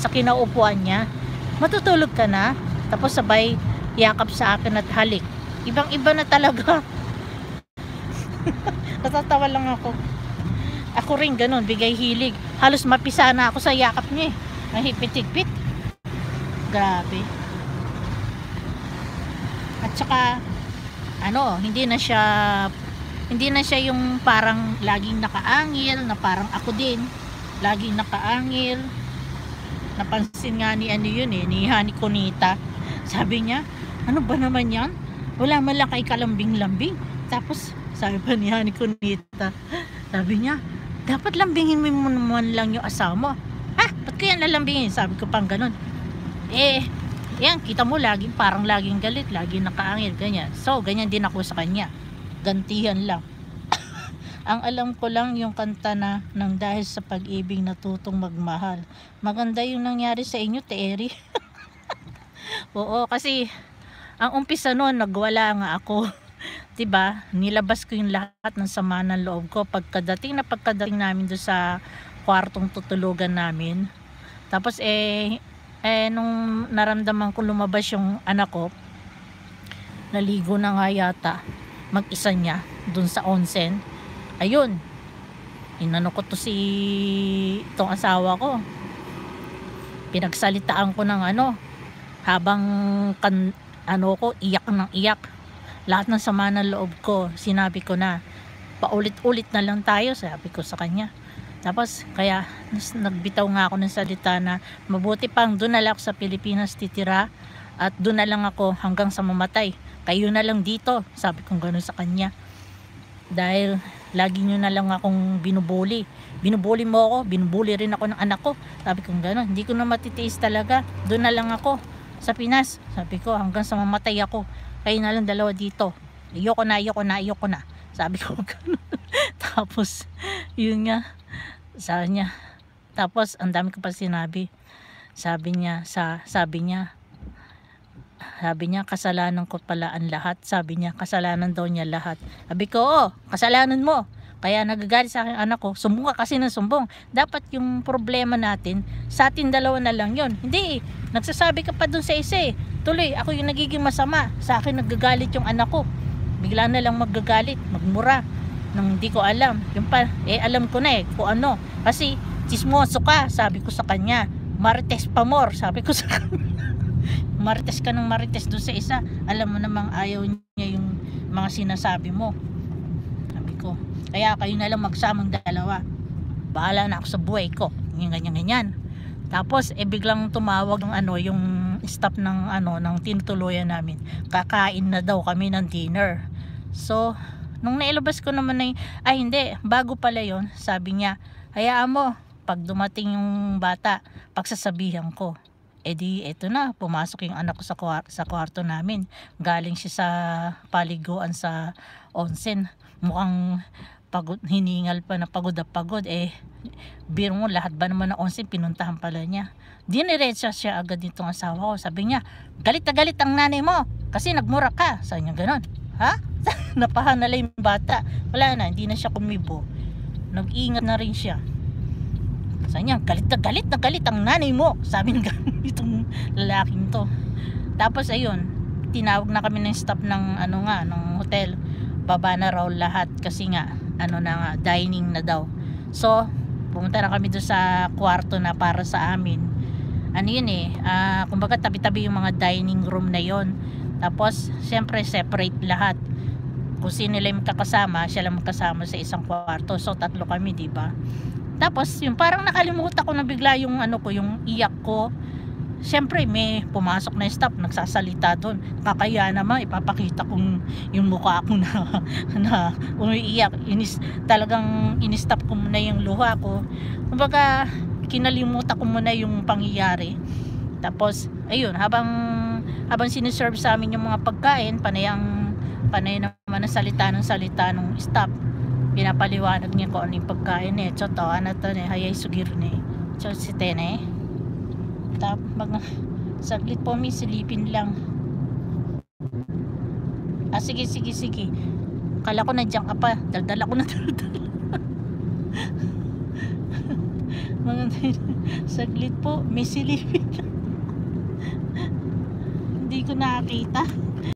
sa kinaupuan niya. Matutulog ka na? Tapos sabay yakap sa akin at halik. Ibang iba na talaga. Natatawa lang ako. Ako rin ganun, bigay hilig. Halos mapisa na ako sa yakap niya eh. Mahipit-hipit. Grabe. At saka ano, hindi na siya yung parang laging nakaangil, na parang ako din laging nakaangil. Napansin nga ni ano yun eh, ni Honey Conita. Sabi niya, ano ba naman yan? Wala man lang kay kalambing-lambing. Tapos sabi pa ni Honey Conita, sabi niya, dapat lambingin mo naman lang yung asawa mo. Ha? Ba't ko yan lalambingin? Sabi ko pang ganun. Yan, kita mo parang laging galit, laging nakaangil, ganyan. So, ganyan din ako sa kanya. Gantihan lang. Ang alam ko lang yung kanta na nang dahil sa pag-ibig natutong magmahal. Maganda yung nangyari sa inyo, Terry. Oo, kasi ang umpisa noon, nagwala nga ako. 'Di ba? Nilabas ko yung lahat ng sama ng loob ko pagkadating namin doon sa kwartong tutulugan namin. Tapos nung naramdaman ko lumabas yung anak ko, naligo na nga yata mag-isa niya doon sa onsen. Ayun, inano ko to itong asawa ko, pinagsalitaan ko ng habang iyak ng iyak, lahat ng sama ng loob ko sinabi ko na, paulit-ulit na lang tayo, sabi ko sa kanya. Tapos kaya nagbitaw nga ako ng salita na mabuti pang doon na lang ako sa Pilipinas titira at doon na lang ako hanggang sa mamatay, kayo na lang dito, sabi ko gano'n sa kanya. Dahil lagi nyo na lang akong binubuli mo ako, binubuli rin ako ng anak ko, sabi ko gano'n. Hindi ko na matitiis talaga, doon na lang ako sa Pinas, sabi ko, hanggang sa mamatay ako, kayo na lang dalawa dito, ayoko na, sabi ko gano'n. Tapos yun nga, sabi niya, tapos ang dami ko pa sinabi. Sabi niya kasalanan ko pala ang lahat. Sabi niya kasalanan daw niya lahat. Sabi ko, kasalanan mo, kaya nagagalit sa akin anak ko. Sumbong ka kasi ng sumbong. Dapat yung problema natin sa atin dalawa na lang yon. Hindi, nagsasabi ka pa dun sa isa eh. Tuloy ako yung nagiging masama, sa akin nagagalit yung anak ko. Bigla na lang magagalit, magmura nang hindi ko alam. Yung alam ko na kung ano. Kasi chismoso ka, sabi ko sa kanya. Marites pa more, sabi ko sa kanya. Marites ka ng marites doon sa isa. Alam mo namang ayaw niya yung mga sinasabi mo, sabi ko. Kaya kayo na lang magsamang dalawa. Bahala na ako sa buhay ko. Ganyan. Tapos biglang tumawag ng yung staff ng ng tinutuluyan namin. Kakain na daw kami ng dinner. So nung nailabas ko naman hindi, bago pala yon, sabi niya, hayaan mo, pag dumating yung bata, pagsasabihan ko. Eto na, pumasok yung anak ko sa kwarto namin. Galing siya sa paliguan sa onsen. Mukhang pagod, hiningal pa na pagod na pagod. Biro mo, lahat ba naman ng onsen pinuntahan pala niya. Diniretsa siya agad nitong asawa ko. Sabi niya, galit na galit ang nanay mo kasi nagmura ka. Sabi niya ganon. Ha? Napahanala yung bata. Wala na, hindi na siya kumibo. Nag-ingat na rin siya. Sabi niya, galit na galit ang nanay mo, sabi ng itong lalaking to. Tapos ayun, tinawag na kami ng staff ng ng hotel. Baba na raw lahat kasi nga dining na daw. So pumunta na kami doon sa kwarto na para sa amin. Kumbaga tabi-tabi yung mga dining room na yon. Tapos siyempre separate lahat. Kung sino lang magkakasama, siya lang magkasama sa isang kwarto. So tatlo kami, di ba? Tapos yung parang nakalimutan ko na bigla yung yung iyak ko. Siyempre may pumasok na staff, nagsasalita doon. Kakaya naman ipapakita kong yung mukha ko na umiiyak. Talagang in-stop ko muna yung luha ko. Kumbaga kinalimutan ko muna yung pangyayari. Tapos ayun, habang siniserve sa amin yung mga pagkain, panay naman ang salita ng staff. Pinapaliwanag niya kung ano yung pagkain choto hayay sugir si tene. Saglit po, silipin lang. Sige. Kala ko nandiyan ka pa, daldal ako na daldal. Mga saglit po, may silipin. Hindi ko nakakita.